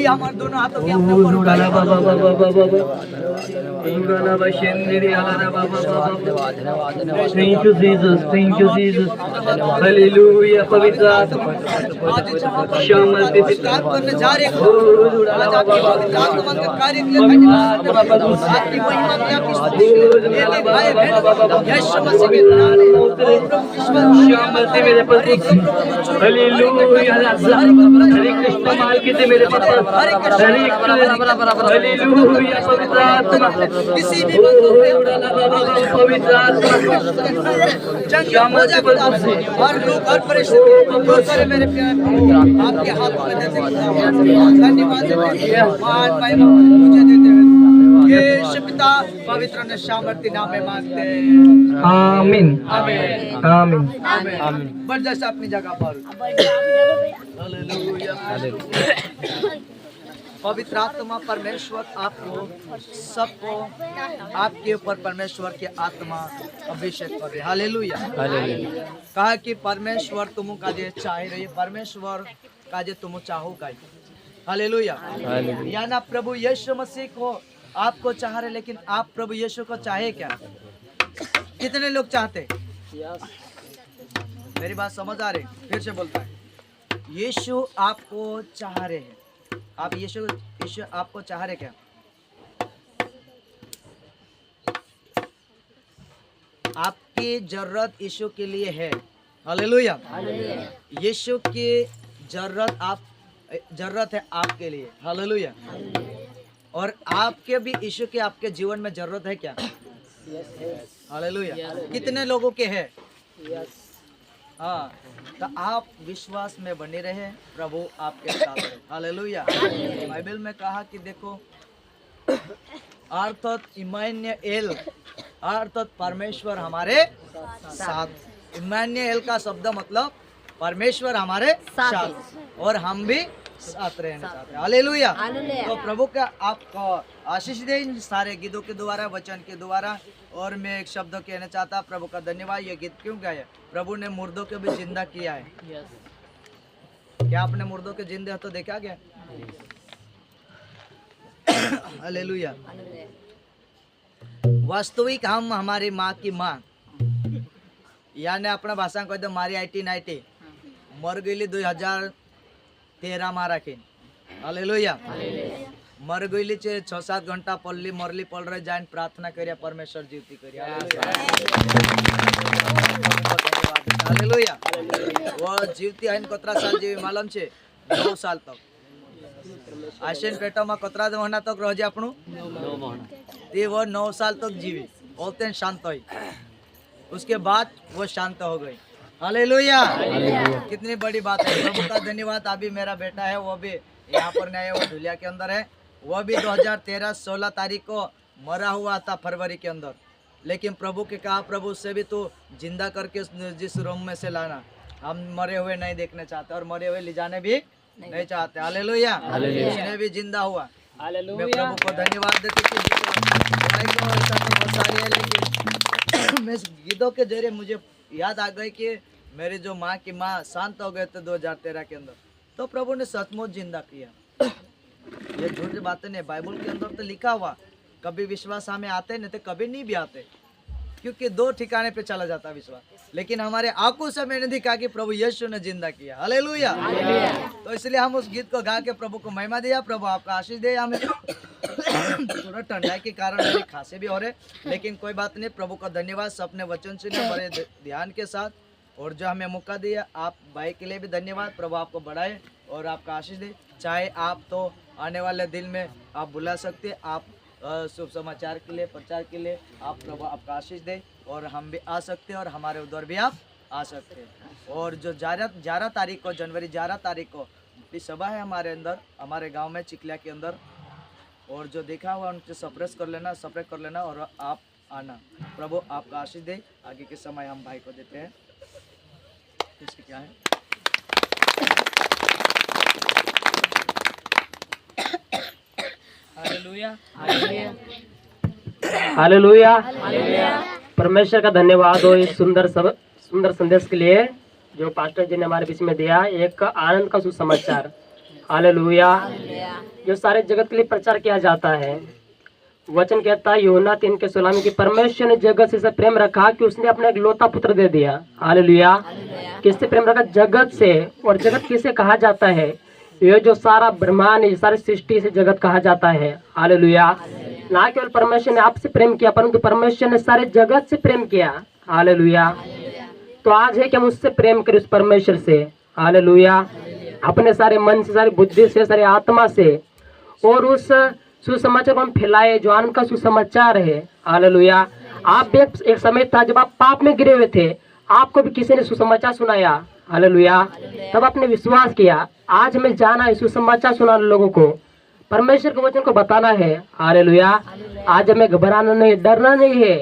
আমার दोनों हाथों के अपने ऊपर उठा लो बाबा बाबा बाबा उड़ाना बशेंद्री आला बाबा बाबा थैंक यू जीसस हालेलुया पवित्र आत्मा शामल के स्टार्ट करने जा रहे हो आज आपकी पवित्र आत्मा का कार्य के लिए आपकी महिमा में आपकी स्तुति मेरे भाई बहन यीशु मसीह के नाम में शामल से मेरे प्रभु हालेलुया हरे कृष्ण माल के मेरे पापा हरे हालेलुया पवित्र आत्मा किसी भी पवित्र आत्मा शामल से हर लोग हर परेशानी दूर करे मेरे प्यार आपके हाथ में देते धन्यवाद मान महिमा मुझे देते यीशु पिता पवित्र और सामर्थ्य नाम में मांगते हैं, आमीन आमीन आमीन आमीन। बढ़ जा अपनी जगह पर। हालेलुया। पवित्र आत्मा परमेश्वर आपको सबको आपके ऊपर परमेश्वर की आत्मा अभिषेक करे। हालेलुया। कहा कि परमेश्वर तुम का जे चाह रही, परमेश्वर का जे तुम चाहोगा। हालेलुया। या ना प्रभु यीशु मसीह को आपको चाह रहे, लेकिन आप प्रभु यीशु को चाहे क्या? कितने लोग चाहते? मेरी बात समझ आ रही? फिर से बोलता है, यीशु आपको चाह रहे हैं। आप यीशु आपको चाह रहे क्या? आपकी जरूरत यीशु के लिए है। हालेलुया। यीशु की जरूरत है आपके लिए। हालेलुया। और आपके भी यीशु के आपके जीवन में जरूरत है क्या? हालेलुया। कितने लोगों के है? हाँ, तो आप विश्वास में बने रहे, प्रभु आपके साथ है। हालेलुया। बाइबल में कहा कि देखो, अर्थात इम्मानुएल, अर्थात परमेश्वर हमारे साथ। इम्मानुएल का शब्द मतलब परमेश्वर हमारे साथ और हम भी साथ रहने चाहते हैं। हालेलुया। तो प्रभु का आपको आशीष दे इन सारे गीतों के द्वारा, वचन के द्वारा। और मैं एक शब्द कहना चाहता, प्रभु का धन्यवाद। ये गीत क्यों गाया? प्रभु ने मुर्दों को भी जिंदा किया है। क्या आपने मुर्दों के जिंदे तो देखा क्या? हालेलुया। वास्तविक हम हमारी माँ की माँ, यानी अपना भाषा कह दो मारी 1890 मर गई 2013 में राखी। हालेलुया। मर गई 6-7 घंटा पल्ली मरली पल रहे जाइन प्रार्थना करिया परमेश्वर जीवती करिया। हालेलुया। वो जीवती है कतरा साल जीवी मालूम छे? 9 साल तक। आशीन पेटो में कतरा महीना तक रह आपनु? 9 महीना। वो 9 साल तक जीवी, बोलते शांत हुई। उसके बाद वो शांत हो गई। हालेलुया। कितनी बड़ी बात है। प्रभु का धन्यवाद। अभी मेरा बेटा है, वो भी यहाँ पर नहीं है, वो धुलिया के अंदर है। वो भी 2013 16 तारीख को मरा हुआ था फरवरी के अंदर, लेकिन प्रभु के कहा, प्रभु से भी तो जिंदा करके जिस रूम में से लाना। हम मरे हुए नहीं देखने चाहते और मरे हुए ले जाने भी नहीं चाहते। हालेलुया। उसने भी जिंदा हुआ। मैं प्रभु को धन्यवाद देती हूँ। मैं गीतों के जरिए मुझे याद आ गई कि मेरी जो माँ की माँ शांत हो गए थे 2013 के अंदर, तो प्रभु ने सचमुच जिंदा किया। ये झूठी बातें नहीं, बाइबल के अंदर तो लिखा हुआ। कभी विश्वास हमें आते नहीं तो कभी नहीं भी आते, क्योंकि 2 ठिकाने पे चला जाता विश्वास। लेकिन हमारे आंखों से मैंने देखा कि प्रभु यीशु ने जिंदा किया। हालेलुया। तो इसलिए हम उस गीत को गा के प्रभु को महिमा दिया। प्रभु आपका आशीष दे। हमें थोड़ा ठंडाई के कारण मेरे खांसी भी हो रहे, लेकिन कोई बात नहीं। प्रभु का धन्यवाद। अपने वचन सुने बड़े ध्यान के साथ, और जो हमें मौका दिया आप भाई के लिए भी धन्यवाद। प्रभु आपको बढ़ाए और आपका आशीष दे। चाहे आप तो आने वाले दिन में आप बुला सकते, आप शुभ समाचार के लिए, प्रचार के लिए, आप प्रभु आपका आशीष दे। और हम भी आ सकते हैं और हमारे उधर भी आप आ सकते हैं। और जो 11 तारीख को, जनवरी 11 तारीख को सभा है हमारे अंदर, हमारे गांव में चिकलिया के अंदर। और जो देखा हुआ उनसे सप्रेस कर लेना और आप आना। प्रभु आपका आशीष दे। आगे के समय हम भाई को देते हैं। इसकी क्या है? हालेलुया। हालेलुया। परमेश्वर का धन्यवाद हो इस सुंदर संदेश के लिए जो पास्टर जी ने हमारे बीच में दिया। एक आनंद का सुसमाचार। हालेलुया। जो सारे जगत के लिए प्रचार किया जाता है। वचन कहता है यूहन्ना 3:16 में कि परमेश्वर ने जगत से प्रेम रखा कि उसने अपना एकलौता पुत्र दे दिया। हालेलुया। किससे प्रेम रखा? जगत से। और जगत किसे कहा जाता है? ये जो सारा ब्रह्मांड, ये सारी सृष्टि से जगत कहा जाता है। हालेलुया। ना केवल परमेश्वर ने आपसे प्रेम किया, परंतु परमेश्वर ने सारे जगत से प्रेम किया। हालेलुया। तो आज है कि हम उससे प्रेम करें, उस परमेश्वर से। हालेलुया। अपने सारे मन से, सारी बुद्धि से, सारी आत्मा से, और उस सुसमाचार को हम फैलाए जो आनंद का सुसमाचार है। हालेलुया। आप भी एक समय था जब आप पाप में गिरे हुए थे, आपको भी किसी ने सुसमाचार सुनाया। हालेलुया। तब आपने विश्वास किया। आज हमें जाना है सुसमाचार सुनाने लोगों को, परमेश्वर के वचन को बताना है। हालेलुया। आज हमें घबराना नहीं, डरना नहीं है,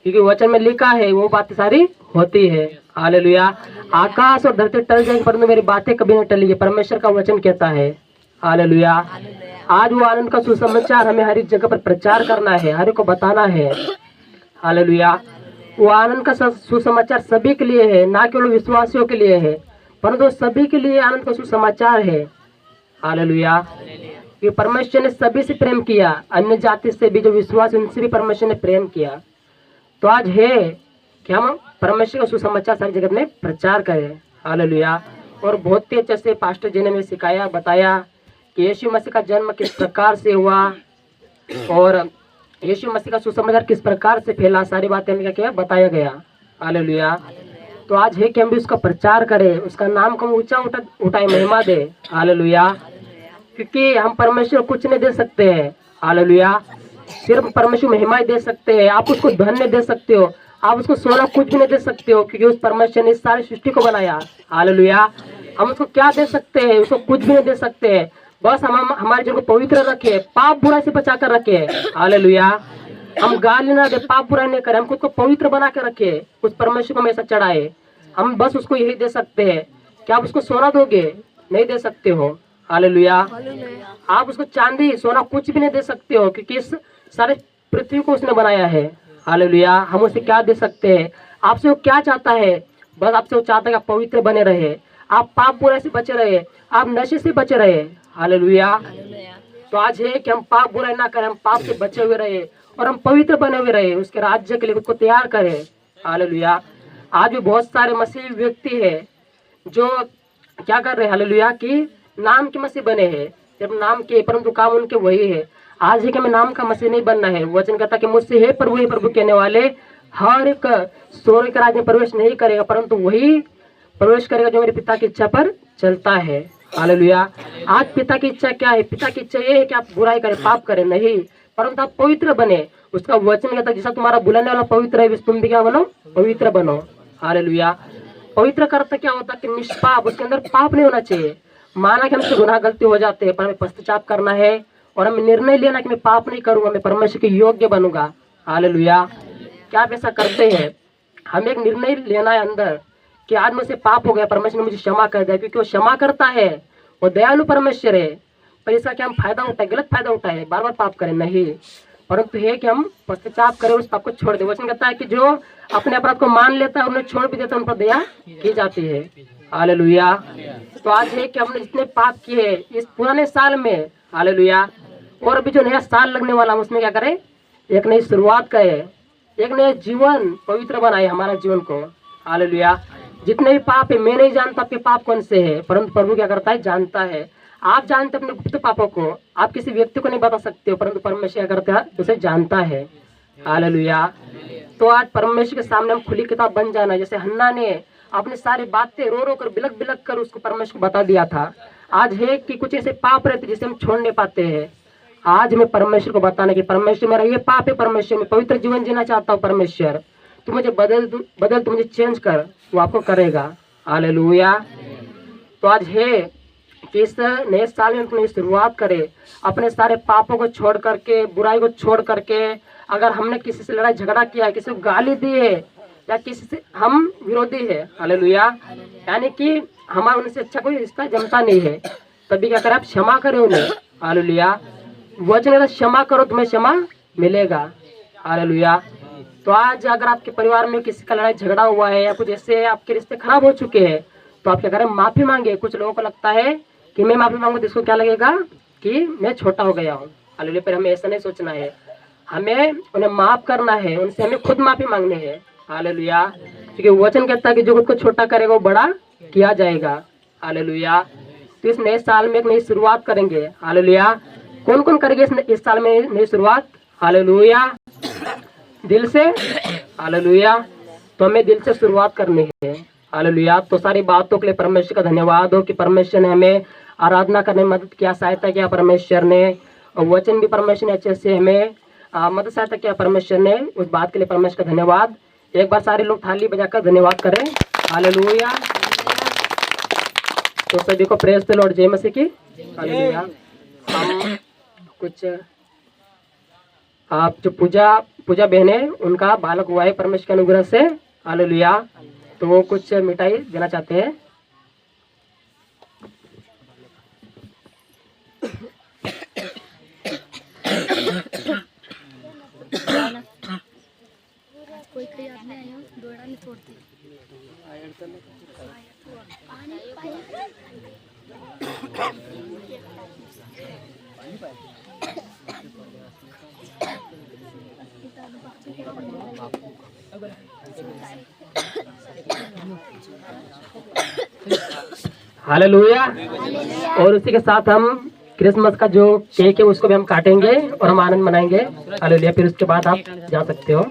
क्योंकि वचन में लिखा है वो बातें सारी होती है। हालेलुया। आकाश और धरती टल जाएंगे परंतु मेरी बातें कभी नहीं टलेंगी, परमेश्वर का वचन कहता है। हालेलुया। आज वो आनंद का सुसमाचार हमें हर एक जगह पर प्रचार करना है, हर एक को बताना है। हालेलुया। वो आनंद का सुसमाचार सभी के लिए है, ना केवल विश्वासियों के लिए है, परंतु सभी के लिए आनंद का सुसमाचार है। हालेलुया। कि परमेश्वर ने सभी से प्रेम किया, अन्य जाति से भी, जो विश्वास उनसे भी परमेश्वर ने प्रेम किया। तो आज है कि हम परमेश्वर का सुसमाचार सारी जगत में प्रचार करें। हालेलुया। और बहुत ही अच्छे से पास्टर जी ने हमें सिखाया, बताया कि यीशु मसीह का जन्म किस प्रकार से हुआ और यीशु मसीह का सुसमाचार किस प्रकार से फैला, सारी बातें हमें क्या बताया गया। हालेलुया। तो आज है कि हम भी उसका प्रचार करें, उसका नाम को ऊंचा उठाए, महिमा दे। हालेलुया। क्योंकि हम परमेश्वर कुछ नहीं दे सकते हैं। हालेलुया। सिर्फ परमेश्वर महिमा ही दे सकते हैं। आप उसको धन नहीं दे सकते हो, आप उसको सोना कुछ भी नहीं दे सकते हो, क्योंकि उस परमेश्वर ने इस सारी सृष्टि को बनाया। हालेलुया। हम उसको क्या दे सकते हैं? उसको कुछ भी नहीं दे सकते हैं। बस हम हमारे जीवन को पवित्र रखे, पाप बुराई से बचा कर रखे। हालेलुया। हम गाली ना दे, पाप बुराई नहीं करें, हम खुद को पवित्र बना के रखे, उस परमेश्वर को हमेशा चढ़ाए। हम बस उसको यही दे सकते हैं। क्या आप उसको सोना दोगे? नहीं दे सकते हो। हालेलुया। आप उसको चांदी सोना कुछ भी नहीं दे सकते हो, क्योंकि इस सारे पृथ्वी को उसने बनाया है। हालेलुया। हम उसे क्या दे सकते हैं? आपसे वो क्या चाहता है? बस आपसे वो चाहता है कि आप पवित्र बने रहे, आप पाप बुराई से बचे रहे, आप नशे से बचे रहे। हालेलुया। तो आज है कि हम पाप बुराई ना करें, हम पाप से बचे हुए रहे और हम पवित्र बने हुए रहे, उसके राज्य के लिए खुद को तैयार करें। हालेलुया। आज भी बहुत सारे मसीही व्यक्ति है जो क्या कर रहे हैं? हालेलुया। कि नाम के मसीह बने हैं, जब नाम के, परंतु काम उनके वही है। आज ही कि हमें नाम का मसीह नहीं बनना है। वचन कहता कि मुझसे हे प्रभु कहने वाले हर एक स्वर्ग के राज्य में प्रवेश नहीं करेगा, परंतु वही प्रवेश करेगा जो मेरे पिता की इच्छा पर चलता है। हालेलुया। आज पिता की इच्छा क्या है? पिता की इच्छा ये है कि आप बुराई करें, पाप करें नहीं, परंतु आप पवित्र बने। उसका वचन कहता है जैसा तुम्हारा बुलाने वाला पवित्र है, वैसे तुम भी क्या बनो? पवित्र बनो। हालेलुया। पवित्र करता क्या होता है? कि निष्पाप, उसके अंदर पाप नहीं होना चाहिए। माना कि हमसे गुनाह गलती हो जाते हैं, पर हमें पश्चाताप करना है और हमें निर्णय लेना कि मैं पाप नहीं करूंगा, मैं परमेश्वर के योग्य बनूंगा। हालेलुया। क्या आप ऐसा करते हैं? हमें एक निर्णय लेना है अंदर कि आज मुझसे पाप हो गया, परमेश्वर ने मुझे क्षमा कर दिया, क्योंकि वो क्षमा करता है, वो दयालु परमेश्वर है। पर इसका क्या हम फायदा उठाए? गलत फायदा उठाए, बार बार पाप करें नहीं, परंतु है कि हम पश्चाताप करें, उस पाप को छोड़ दे। वचन कहता है कि जो अपने अपराध को मान लेता है, उन्हें छोड़ भी देता है, उन पर दया की जाती है। हालेलुया। तो आज है कि हमने जितने पाप किए इस पुराने साल में, हालेलुया, और अभी जो नया साल लगने वाला है उसमें क्या करें? एक नई शुरुआत करें, एक नया जीवन पवित्र बनाए हमारा जीवन को। हालेलुया। जितने भी पाप है, मैं नहीं जानता आपके पाप कौन से है, परंतु प्रभु क्या करता है? जानता है। आप जानते अपने गुप्त पापों को, आप किसी व्यक्ति को नहीं बता सकते हो, परंतु परमेश्वर क्या करता है? उसे जानता है। हालेलुया। तो आज परमेश्वर के सामने हम खुली किताब बन जाना, जैसे हन्ना ने अपने सारी बातें रो रो कर, बिलक बिलक कर उसको परमेश्वर को बता दिया था। आज है कि कुछ ऐसे पाप रहते जिसे हम छोड़ नहीं पाते हैं। आज मैं परमेश्वर को बताना कि परमेश्वर मेरा ये पाप है, परमेश्वर मैं पवित्र जीवन जीना चाहता हूँ, परमेश्वर तू मुझे बदल, तू मुझे चेंज कर, वो आपको करेगा। हालेलुया। तो आज है कि इस नए साल में अपनी शुरुआत करें, अपने सारे पापों को छोड़ करके, बुराई को छोड़ करके। अगर हमने किसी से लड़ाई झगड़ा किया है, किसी को गाली दी है, या किसी से हम विरोधी है, हालेलुया, यानी कि हमारा उनसे अच्छा कोई रिश्ता जमता नहीं है, तभी क्या करें? आप क्षमा करें उन्हें। हालेलुया। वचन है क्षमा करो तुम्हें क्षमा मिलेगा। हालेलुया। तो आज अगर आपके परिवार में किसी का लड़ाई झगड़ा हुआ है या कुछ ऐसे आपके रिश्ते खराब हो चुके हैं, तो आप क्या करें? माफी मांगे। कुछ लोगों को लगता है कि मैं माफी मांगू तो इसको क्या लगेगा? कि मैं छोटा हो गया हूँ। हालेलुया। पर हमें ऐसा नहीं सोचना है, हमें उन्हें माफ करना है, उनसे हमें खुद माफी मांगनी है। हालेलुया। क्योंकि वचन कहता है कि जो खुद को छोटा करेगा वो बड़ा किया जाएगा। हालेलुया। तो इस नए साल में एक नई शुरुआत करेंगे। हालेलुया। कौन कौन करेंगे इस साल में नई शुरुआत? हालेलुया। दिल से। हालेलुया। तो हमें दिल से शुरुआत करनी है। हालेलुया। तो सारी बातों के लिए परमेश्वर का धन्यवाद हो कि परमेश्वर ने हमें आराधना करने में मदद किया, सहायता किया परमेश्वर ने, और वचन भी परमेश्वर ने अच्छे से हमें मदद सहायता किया परमेश्वर ने। उस बात के लिए परमेश्वर का धन्यवाद। एक बार सारे लोग थाली बजाकर धन्यवाद करें। हालेलुया। तो सभी को प्रेज द लॉर्ड, जय मसीह की। हालेलुया। हम कुछ आप जो पूजा पूजा बहन है उनका बालक हुआ है परमेश्वर के अनुग्रह से, हालेलुया। तो वो कुछ मिठाई देना चाहते हैं। कोई कहीं आपने आया दौड़ा नहीं छोड़ती हालेलुया। और उसी के साथ हम क्रिसमस का जो केक है उसको भी हम काटेंगे और हम आनंद मनाएंगे, हालेलुया। फिर उसके बाद आप जा सकते हो।